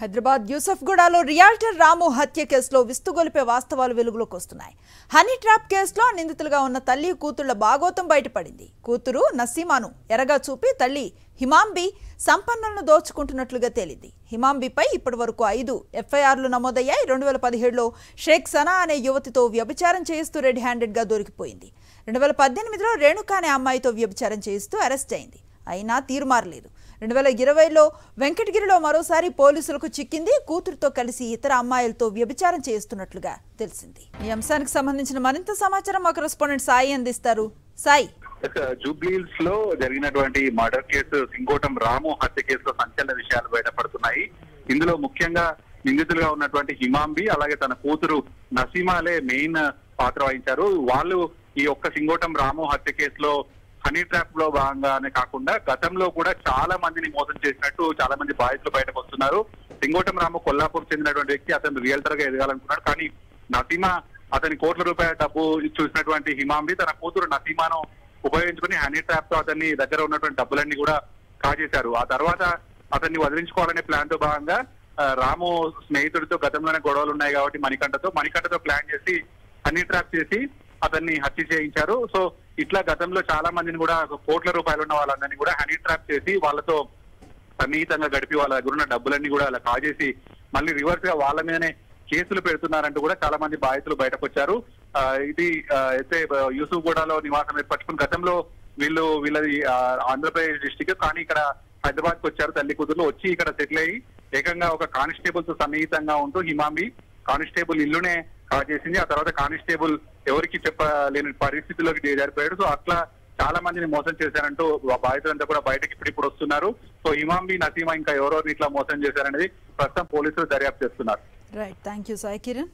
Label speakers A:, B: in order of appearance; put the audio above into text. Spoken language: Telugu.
A: హైదరాబాద్ యూసఫ్గూడలో రియాల్టర్ రాము హత్య కేసులో విస్తుగొలిపే వాస్తవాలు వెలుగులోకి వస్తున్నాయి. హనీ ట్రాప్ కేసులో నిందితులుగా ఉన్న తల్లి కూతుళ్ల బాగోతం బయటపడింది. కూతురు నసీమాను ఎరగా చూపి తల్లి హిమాంబి సంపన్నులను దోచుకుంటున్నట్లుగా తేలింది. హిమాంబిపై ఇప్పటివరకు 5 ఎఫ్ఐఆర్లు నమోదయ్యాయి. 2017లో షేక్ సనా అనే యువతితో వ్యభిచారం చేయిస్తూ రెడ్ హ్యాండెడ్గా దొరికిపోయింది. 2018లో రేణుకా అనే అమ్మాయితో వ్యభిచారం చేయిస్తూ అరెస్ట్ అయింది. అయినా తీరుమారలేదు. 2020లో వెంకటగిరిలో మరోసారి పోలీసులకు చిక్కింది. కూతురుతో కలిసి ఇతర అమ్మాయిలతో వ్యభిచారం చేస్తున్నట్లుగా తెలిసింది. ఈ అంశానికి సంబంధించిన మరింత సమాచారం మా కరెస్పాండెంట్ సాయి అందిస్తారు. సాయి,
B: జూబ్లీహిల్స్ లో జరిగినటువంటి మర్డర్ కేసు సింగోటం రాము హత్య కేసులో సంచలన విషయాలు బయటపడుతున్నాయి. ఇందులో ముఖ్యంగా నిందితులుగా ఉన్నటువంటి హిమాంబి అలాగే తన కూతురు నసీమాలే మెయిన్ పాత్ర వహించారు. వాళ్ళు ఈ ఒక్క సింగోటం రాము హత్య కేసులో హనీ ట్రాప్ లో భాగంగానే కాకుండా గతంలో కూడా చాలా మందిని మోసం చేసినట్టు చాలా మంది బాధితులు బయటకు వస్తున్నారు. సింగోటం రాము కొల్లాపూర్ చెందినటువంటి వ్యక్తి. అతను రియల్టర్ గా ఎదగాలనుకున్నాడు. కానీ నసీమా అతని కోట్ల రూపాయల డబ్బు చూసినటువంటి హిమాంబి తన కూతురు నసీమాను ఉపయోగించుకుని హనీ ట్రాప్ తో అతన్ని దగ్గర ఉన్నటువంటి డబ్బులన్నీ కూడా కాజేశారు. ఆ తర్వాత అతన్ని వదిలించుకోవాలనే ప్లాన్ తో భాగంగా రాము స్నేహితుడితో గతంలోనే గొడవలు ఉన్నాయి కాబట్టి మణికంఠతో ప్లాన్ చేసి హనీ ట్రాప్ చేసి అతన్ని హత్య చేయించారు. సో ఇట్లా గతంలో చాలా మందిని కూడా కోట్ల రూపాయలు ఉన్న వాళ్ళందరినీ కూడా హనీ ట్రాప్ చేసి వాళ్ళతో సన్నిహితంగా గడిపి వాళ్ళ దగ్గర ఉన్న డబ్బులన్నీ కూడా అలా కాజేసి మళ్ళీ రివర్స్ గా వాళ్ళ మీదనే కేసులు పెడుతున్నారంటూ కూడా చాలా మంది బాధితులు బయటకు వచ్చారు. ఇది అయితే యూసుఫ్గూడలో నివాసం ఏర్పరచుకుని గతంలో వీళ్ళది ఆంధ్రప్రదేశ్ డిస్టిక్, కానీ ఇక్కడ హైదరాబాద్ కు వచ్చారు. తల్లి కూతురు వచ్చి ఇక్కడ సెటిల్ అయ్యి ఏకంగా ఒక కానిస్టేబుల్ తో సన్నిహితంగా ఉంటూ హిమాంబి కానిస్టేబుల్ ఇల్లునే కాజేసింది. ఆ తర్వాత కానిస్టేబుల్ ఎవరికి చెప్పలేని పరిస్థితిలోకి జరిపాడు. సో అట్లా చాలా మందిని మోసం చేశారంటూ బాధితులంతా కూడా బయటకి ఇప్పుడు వస్తున్నారు. సో హిమాంబి నసీమా ఇంకా ఎవరెవరిని ఇట్లా మోసం చేశారనేది ప్రస్తుతం పోలీసులు దర్యాప్తు చేస్తున్నారు.
A: Right, thank you Sai Kiran.